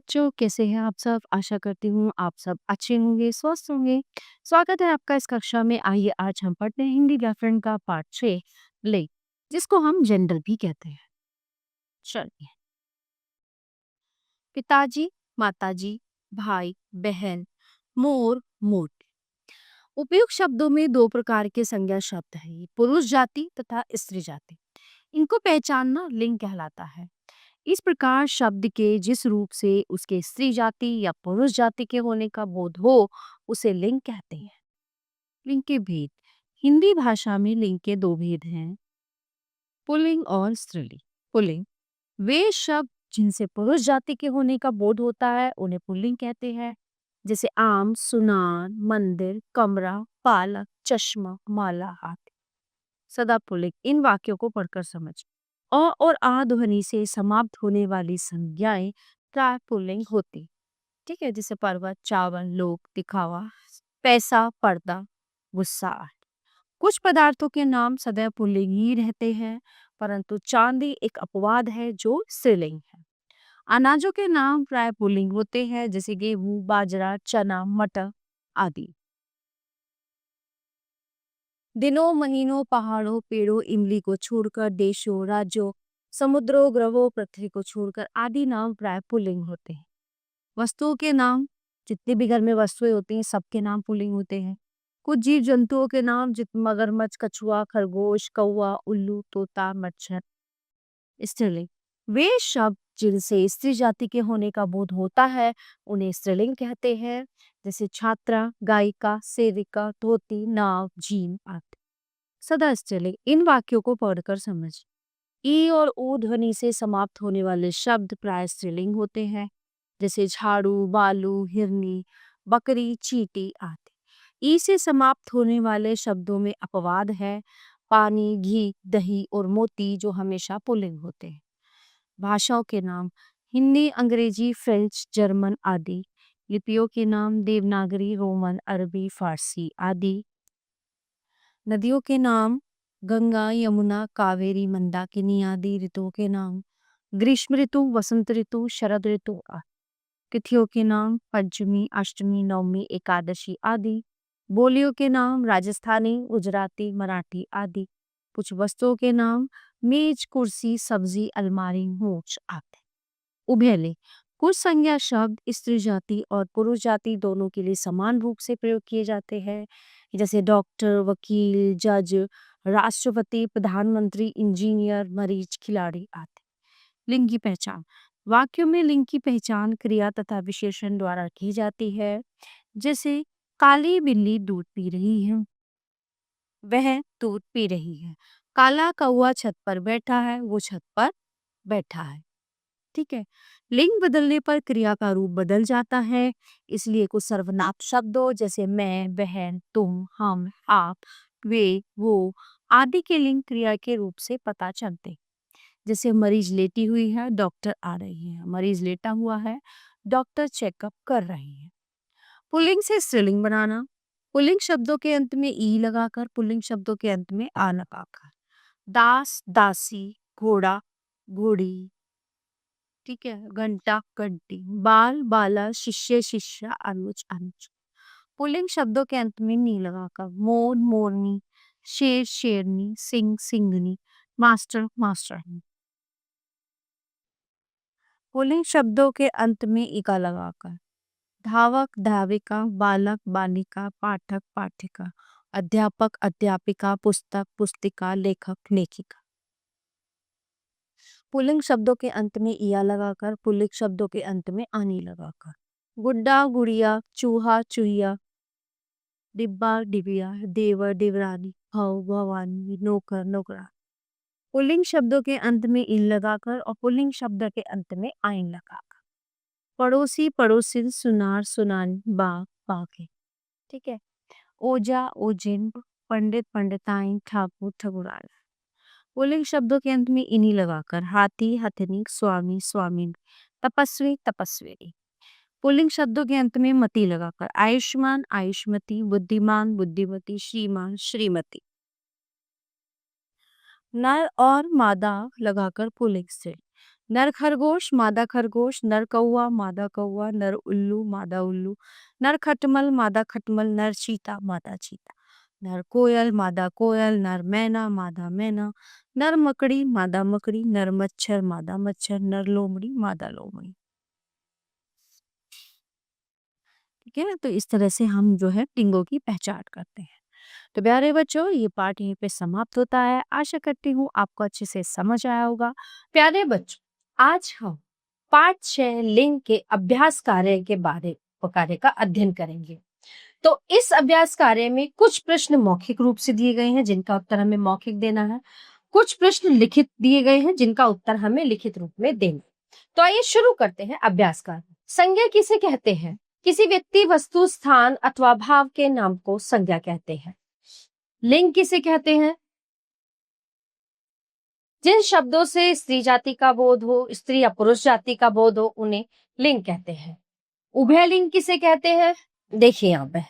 बच्चों, कैसे हैं आप सब? आशा करती हूँ आप सब अच्छे होंगे, स्वस्थ होंगे। स्वागत है आपका इस कक्षा में। आइए आज हम पढ़ते हैं हिंदी व्याकरण का पाठ 6 ले, जिसको हम जनरल भी कहते हैं। चलिए। पिताजी, माताजी, भाई, बहन, मोर, मोट। उपयुक्त शब्दों में दो प्रकार के संज्ञा शब्द हैं, ये पुरुष जाति तथा स्त्री जाति। इनको पहचानना लिंग कहलाता है। इस प्रकार शब्द के जिस रूप से उसके स्त्री जाति या पुरुष जाति के होने का बोध हो, उसे लिंग कहते हैं। लिंग के भेद। हिंदी भाषा में लिंग के दो भेद हैं, पुल्लिंग और स्त्रीलिंग। पुल्लिंग वे शब्द जिनसे पुरुष जाति के होने का बोध होता है, उन्हें पुल्लिंग कहते हैं। जैसे आम, सुनार, मंदिर, कमरा, पालक, चश्मा, माला, हाथी। सदा पुल्लिंग। इन वाक्यों को पढ़कर समझ। अ और आ ध्वनि से समाप्त होने वाली संज्ञाएं प्राय पुल्लिंग होती। ठीक है, जैसे पर्वत, चावल, लोग, दिखावा, पैसा, पर्दा, गुस्सा आदि। कुछ पदार्थों के नाम सदैव पुल्लिंग ही रहते हैं, परंतु चांदी एक अपवाद है जो स्त्रीलिंग है। अनाजों के नाम प्राय पुल्लिंग होते हैं, जैसे गेहूं, बाजरा, चना, मटर आदि। दिनों, महीनों, पहाड़ों, पेड़ों, इमली को छोड़कर देशों, राज्यों, समुद्रों, ग्रहों, पृथ्वी को छोड़कर आदि नाम प्राय पुल्लिंग होते हैं। वस्तुओं के नाम, जितने भी घर में वस्तुएं होती हैं सबके नाम पुल्लिंग होते हैं। कुछ जीव जंतुओं के नाम, जित मगरमच्छ, कछुआ, खरगोश, कौवा, उल्लू, तोता, मच्छर, स्त्रीलिंग। वे शब्द जिनसे स्त्री जाति के होने का बोध होता है, उन्हें स्त्रीलिंग कहते हैं। जैसे छात्रा, गायिका, सेविका, धोती, नाव, झील आदि। सदा स्त्रीलिंग। इन वाक्यों को पढ़कर समझ। ई और ऊ ध्वनि से समाप्त होने वाले शब्द प्राय स्त्रीलिंग होते हैं, जैसे झाड़ू, बालू, हिरनी, बकरी, चींटी आदि। ई से समाप्त होने वाले शब्दों में अपवाद है, पानी, घी, दही और मोती, जो हमेशा पुल्लिंग होते हैं। भाषाओं के नाम, हिंदी, अंग्रेजी, फ्रेंच, जर्मन आदि। लिपियों के नाम, देवनागरी, रोमन, अरबी, फारसी आदि। नदियों के नाम, गंगा, यमुना, कावेरी, मंदाकिनी आदि। ऋतुओं के नाम, ग्रीष्म ऋतु, वसंत ऋतु, शरद ऋतु आदि। तिथियों के नाम, पंचमी, अष्टमी, नवमी, एकादशी आदि। बोलियों के नाम, राजस्थानी, गुजराती, मराठी आदि। कुछ वस्तुओं के नाम, मेज, कुर्सी, सब्जी, अलमारी, मोच आदि। उभयलिंग। कुछ संज्ञा शब्द स्त्री जाति और पुरुष जाति दोनों के लिए समान रूप से प्रयोग किए जाते हैं, जैसे डॉक्टर, वकील, जज, राष्ट्रपति, प्रधानमंत्री, इंजीनियर, मरीज, खिलाड़ी आदि। लिंग की पहचान। वाक्यों में लिंग की पहचान क्रिया तथा विशेषण द्वारा की जाती है। जैसे काली बिल्ली दूध पी रही है, वह दूध पी रही है। काला कौवा छत पर बैठा है, वो छत पर बैठा है। ठीक है। लिंग बदलने पर क्रिया का रूप बदल जाता है, इसलिए कुछ सर्वनाम शब्दों जैसे मैं, बहन, तुम, हम, आप, वे, वो आदि के लिंग क्रिया के रूप से पता चलते हैं। जैसे मरीज लेटी हुई है, डॉक्टर आ रही है। मरीज लेटा हुआ है, डॉक्टर चेकअप कर रही है। पुल्लिंग से स्त्रीलिंग बनाना। पुल्लिंग शब्दों के अंत में ई लगाकर, पुल्लिंग शब्दों के अंत में आ लगाकर। दास, दासी, घोड़ा, घोड़ी। ठीक है। घंटा, घंटी, बाल, बाला, शिष्य, शिष्या, अनुज, अनुज। पुल्लिंग शब्दों के अंत में नी लगाकर। मोर, मोरनी, शेर, शेरनी, सिंह, सिंगनी, मास्टर, मास्टर। पुल्लिंग शब्दों के अंत में इका लगाकर। धावक, धाविका, बालक, बालिका, पाठक, पाठिका, अध्यापक, अध्यापिका, पुस्तक, पुस्तिका, लेखक, लेखिका। पुल्लिंग शब्दों के अंत में इया लगाकर, पुल्लिंग शब्दों के अंत में आनी लगाकर। गुड्डा, गुड़िया, चूहा, चूहिया, डिब्बा, डिबिया, देवर, देवरानी, भव, भवानी, नौकर, नौकरा। पुल्लिंग शब्दों के अंत में इन लगाकर और पुल्लिंग शब्द के अंत में आइन लगाकर। पड़ोसी, पड़ोसिन, सुनार, सुनानी, बाग, बागे। ठीक है। ओजा, ओजिन, पंडित, पंडिताइन, ठाकुर, ठकुराइन। पुल्लिंग शब्दों के अंत में इनी लगाकर। हाथी, हथिनी, स्वामी, स्वामिन, तपस्वी, तपस्विनी। पुल्लिंग शब्दों के अंत में मति लगाकर। आयुष्मान, आयुष्मती, बुद्धिमान, बुद्धिमती, श्रीमान, श्रीमती। नर और मादा लगाकर पुल्लिंग से। नर खरगोश, मादा खरगोश, नर कौआ, मादा कौआ, नर उल्लू, मादा उल्लू, नर खटमल, मादा खटमल, नर चीता, मादा चीता, नर कोयल, मादा कोयल, नर मैना, मादा मैना, नर मकड़ी, मादा मकड़ी, नर मच्छर, मादा मच्छर, नर लोमड़ी, मादा लोमड़ी। ठीक है, तो इस तरह से हम जो है लिंगों की पहचान करते हैं। तो प्यारे बच्चों, ये पाठ यहीं पे समाप्त होता है। आशा करती हूँ आपको अच्छे से समझ आया होगा। प्यारे बच्चों, आज हम पाठ 6 लिंग के अभ्यास कार्य का अध्ययन करेंगे। तो इस अभ्यास कार्य में कुछ प्रश्न मौखिक रूप से दिए गए हैं जिनका उत्तर हमें मौखिक देना है, कुछ प्रश्न लिखित दिए गए हैं जिनका उत्तर हमें लिखित रूप में देना। तो आइए शुरू करते हैं अभ्यास कार्य। संज्ञा किसे कहते हैं? किसी व्यक्ति, वस्तु, स्थान अथवा भाव के नाम को संज्ञा कहते हैं। लिंग किसे कहते हैं? जिन शब्दों से स्त्री जाति का बोध हो, स्त्री या पुरुष जाति का बोध हो, उन्हें लिंग कहते हैं। उभयलिंग किसे कहते हैं? देखिए यहाँ पे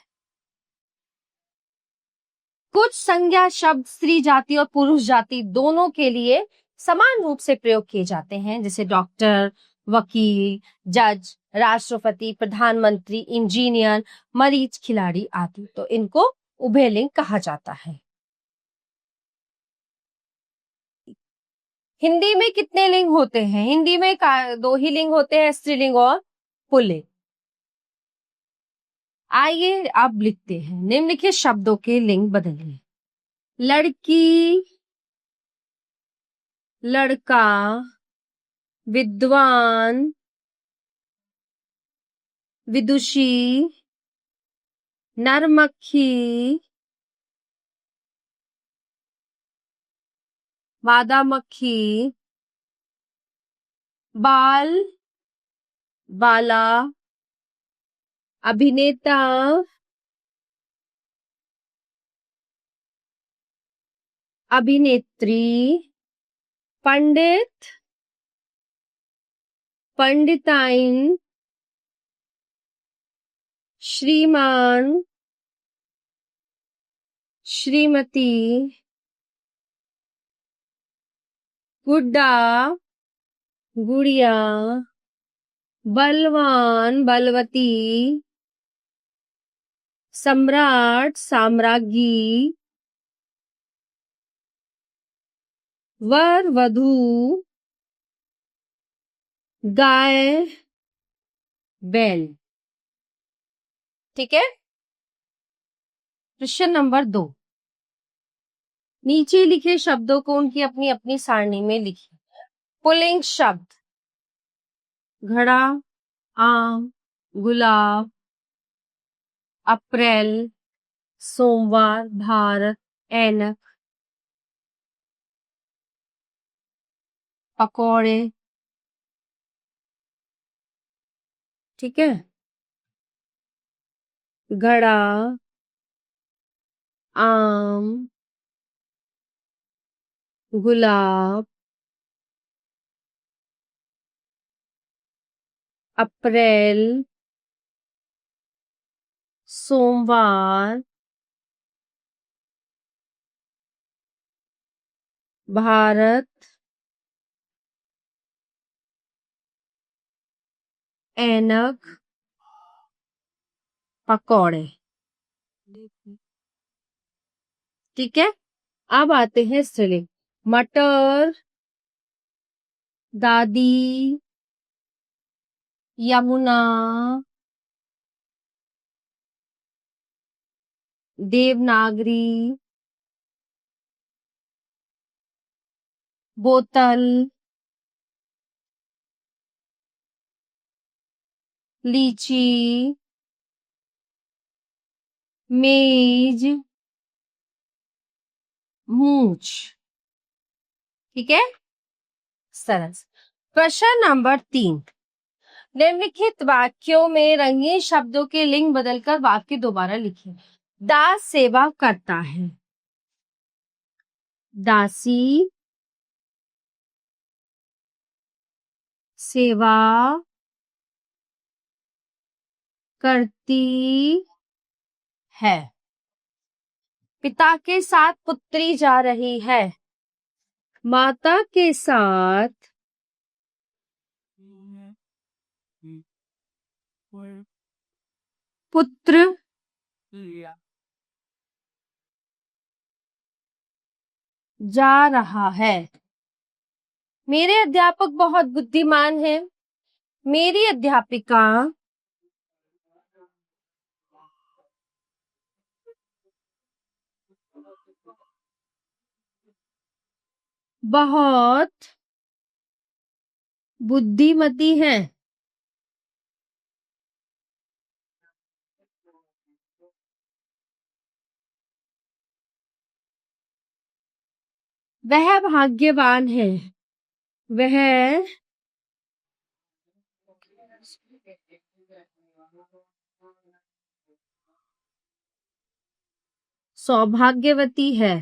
कुछ संज्ञा शब्द स्त्री जाति और पुरुष जाति दोनों के लिए समान रूप से प्रयोग किए जाते हैं, जैसे डॉक्टर, वकील, जज, राष्ट्रपति, प्रधानमंत्री, इंजीनियर, मरीज, खिलाड़ी आदि। तो इनको उभयलिंग कहा जाता है। हिंदी में कितने लिंग होते हैं? हिंदी में 2 ही लिंग होते हैं, स्त्रीलिंग और पुल्लिंग। आइए अब लिखते हैं, निम्नलिखित शब्दों के लिंग बदलिए। लड़की, लड़का, विद्वान, विदुषी, नरमक्खी, मादा मक्खी, बाल, बाला, अभिनेता, अभिनेत्री, पंडित, पंडिताइन, श्रीमान, श्रीमती, गुड्डा, गुड़िया, बलवान, बलवती, सम्राट, साम्राज्ञी, वर, वधू, गाय, बैल। ठीक है। प्रश्न नंबर 2, नीचे लिखे शब्दों को उनकी अपनी अपनी सारणी में लिखिए। पुल्लिंग शब्द: घड़ा, आम, गुलाब, अप्रैल, सोमवार, भारत, ऐनक, पकौड़े। ठीक है। घड़ा, आम, गुलाब, अप्रैल, सोमवार, भारत, ऐनक, पकौड़े। ठीक है। अब आते हैं स्त्रीलिंग: मटर, दादी, यमुना, देवनागरी, बोतल, लीची, मेज, मूछ। ठीक है। सरल। प्रश्न नंबर 3, निम्नलिखित वाक्यों में रंगीन शब्दों के लिंग बदलकर वाक्य दोबारा लिखिए। दास सेवा करता है, दासी सेवा करती है। पिता के साथ पुत्री जा रही है, माता के साथ पुत्र, जा रहा है। मेरे अध्यापक बहुत बुद्धिमान हैं। मेरी अध्यापिका बहुत बुद्धिमती है। वह भाग्यवान है। वह सौभाग्यवती है।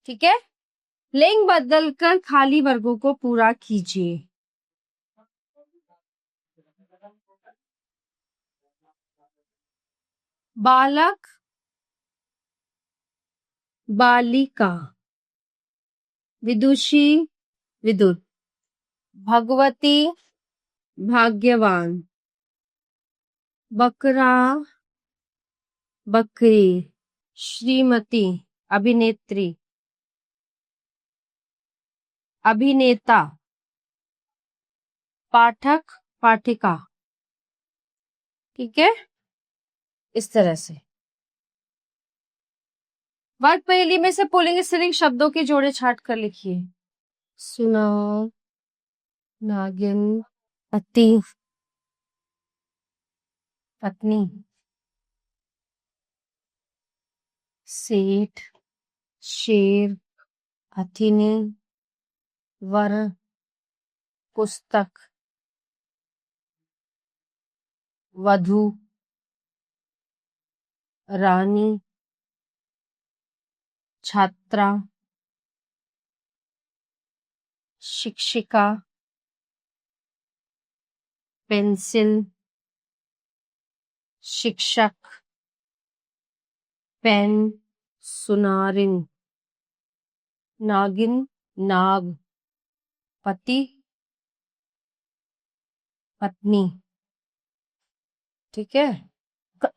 ठीक है, लिंग बदलकर खाली वर्गों को पूरा कीजिए। बालक, बालिका, विदुषी, विदुर, भगवती, भाग्यवान, बकरा, बकरी, श्रीमती, अभिनेत्री, अभिनेता, पाठक, पाठिका। ठीक है, इस तरह से वर्ग पहेली में से पुल्लिंग स्त्रीलिंग शब्दों के जोड़े छाट कर लिखिए। सुनार, नागिन, पति, पत्नी, सेठ, शेर, हथिनी, वर, पुस्तक, वधु, रानी, छात्रा, शिक्षिका, पेंसिल, शिक्षक, पेन, सुनारिन, नागिन, नाग, पति, पत्नी। ठीक है,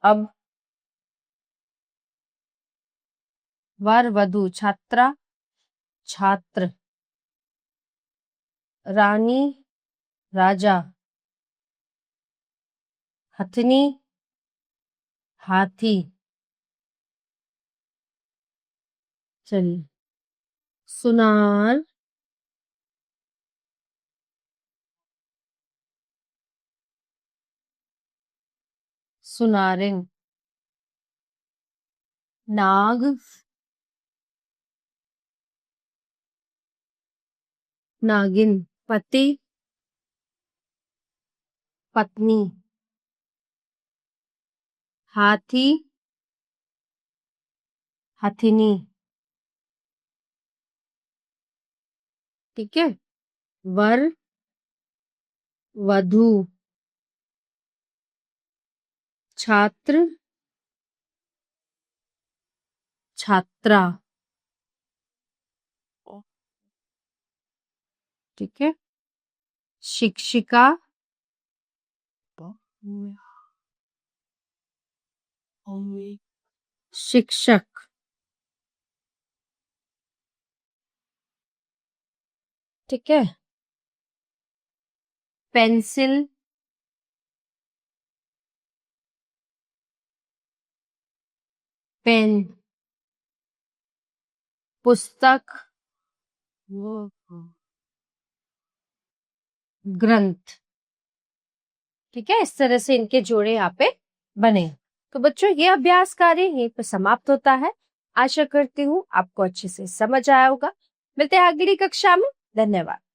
अब वर, वधु, छात्रा, छात्र, रानी, राजा, हथनी, हाथी। चलिए, सुनार, सुनारिन, नाग, नागिन, पति, पत्नी, हाथी, हथिनी। ठीक है, वर, वधु, छात्र, छात्रा। ठीक है, शिक्षिका, शिक्षक। ठीक है, पेंसिल, पेन, पुस्तक, ग्रंथ। ठीक है, इस तरह से इनके जोड़े यहाँ पे बने। तो बच्चों, ये अभ्यास कार्य यहीं पे समाप्त होता है। आशा करती हूँ आपको अच्छे से समझ आया होगा। मिलते हैं अगली कक्षा में। धन्यवाद।